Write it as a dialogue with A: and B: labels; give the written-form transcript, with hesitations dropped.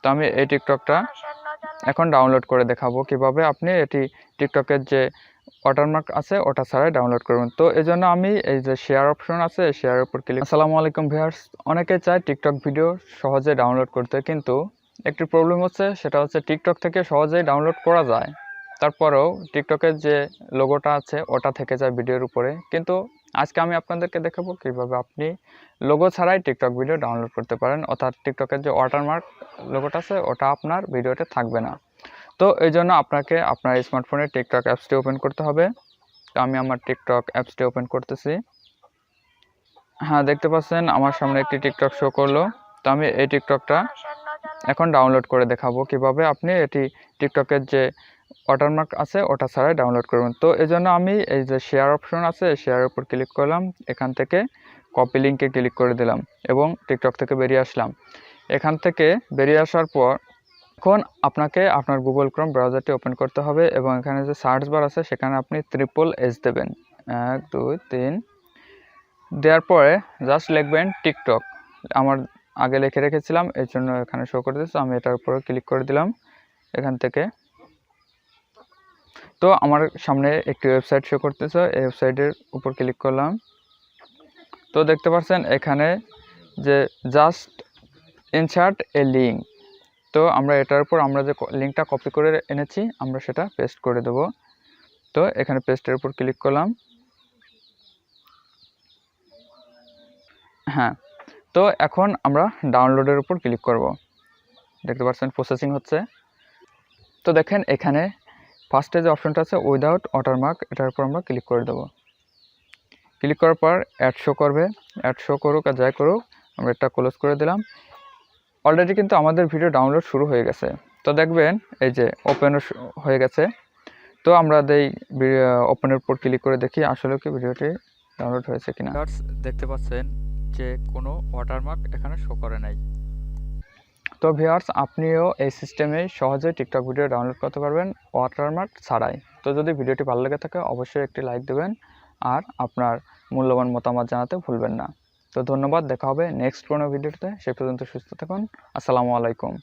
A: তো আমি এই টিকটকটা এখন ডাউনলোড করে দেখাবো কিভাবে আপনি এটি টিকটকের যে ওয়াটারমার্ক আছে ওটা ছাড়াই ডাউনলোড করবেন। তো এই জন্য আমি এই যে শেয়ার অপশন আছে শেয়ারের উপর ক্লিক। আসসালামু আলাইকুম ভিউয়ার্স, অনেকে চায় টিকটক ভিডিও সহজে ডাউনলোড করতে, কিন্তু একটি প্রবলেম হচ্ছে, সেটা হচ্ছে টিকটক থেকে সহজেই ডাউনলোড করা যায়, তারপরেও টিকটকের যে লোগোটা আছে ওটা থেকে যায় ভিডিওর উপরে। কিন্তু আজকে আমি আপনাদেরকে দেখাবো কিভাবে আপনি লোগো ছাড়াই টিকটক ভিডিও ডাউনলোড করতে পারেন, অর্থাৎ টিকটকের যে ওয়াটারমার্ক লোগোটা আছে ওটা আপনার ভিডিওতে থাকবে না। তো এই জন্য আপনাকে আপনার স্মার্টফোনে টিকটক অ্যাপসটি ওপেন করতে হবে। তো আমি আমার টিকটক অ্যাপসটি ওপেন করতেছি। হ্যাঁ, দেখতে পাচ্ছেন আমার সামনে একটি টিকটক শো করলো। তো আমি এই টিকটকটা এখন ডাউনলোড করে দেখাবো কিভাবে আপনি এটি টিকটকের যে ওয়াটারমার্ক আছে ওটা ছাড়াই ডাউনলোড করবেন। তো এই জন্য আমি এই যে শেয়ার অপশন আছে শেয়ারের উপর ক্লিক করলাম, এখান থেকে কপি লিঙ্কে ক্লিক করে দিলাম এবং টিকটক থেকে বেরিয়ে আসলাম। এখান থেকে বেরিয়ে আসার পর এখন আপনাকে আপনার গুগল ক্রোম ব্রাউজারটি ওপেন করতে হবে এবং এখানে যে সার্চ বার আছে সেখানে আপনি SSS দেবেন, 1 2 3 দেওয়ার পরে জাস্ট লিখবেন টিকটক। আমার আগে লিখে রেখেছিলাম এই জন্য এখানে শো করে দিচ্ছে, আমি এটার উপরে ক্লিক করে দিলাম এখান থেকে। তো আমার সামনে একটি ওয়েবসাইট শো করতেছে, এই ওয়েবসাইটের উপর ক্লিক করলাম। তো দেখতে পাচ্ছেন এখানে যে জাস্ট ইনসার্ট এ লিঙ্ক। তো আমরা এটার উপর আমরা যে লিঙ্কটা কপি করে এনেছি আমরা সেটা পেস্ট করে দেব। তো এখানে পেস্টের উপর ক্লিক করলাম। হ্যাঁ, তো এখন আমরা ডাউনলোডের উপর ক্লিক করব। দেখতে পাচ্ছেন প্রসেসিং হচ্ছে। তো দেখেন এখানে ফার্স্টে যে অপশনটা আছে উইদাউট ওয়াটারমার্ক, এটার উপর আমরা ক্লিক করে দেব। ক্লিক করার পর অ্যাড শো করবে, অ্যাড শো করুক আর যাই করুক আমরা এটা ক্লোজ করে দিলাম। অলরেডি কিন্তু আমাদের ভিডিও ডাউনলোড শুরু হয়ে গেছে। তো দেখবেন এই যে ওপেন হয়ে গেছে। তো আমরা ওপেনের উপর ক্লিক করে দেখি আসলে কি ভিডিওটি ডাউনলোড হয়েছে কিনা। দেখতে পাচ্ছেন যে কোনো ওয়াটারমার্ক এখানে শো করে নাই। তো ভিউয়ার্স, আপনিও এই সিস্টেমে সহজেই টিকটক ভিডিও ডাউনলোড করতে পারবেন ওয়াটারমার্ক ছাড়াই। তো যদি ভিডিওটি ভালো লেগে থাকে অবশ্যই একটি লাইক দেবেন আর আপনার মূল্যবান মতামত জানাতে ভুলবেন না। তো ধন্যবাদ, দেখা হবে নেক্সট কোনো ভিডিওতে। সে পর্যন্ত সুস্থ থাকুন। আসসালামু আলাইকুম।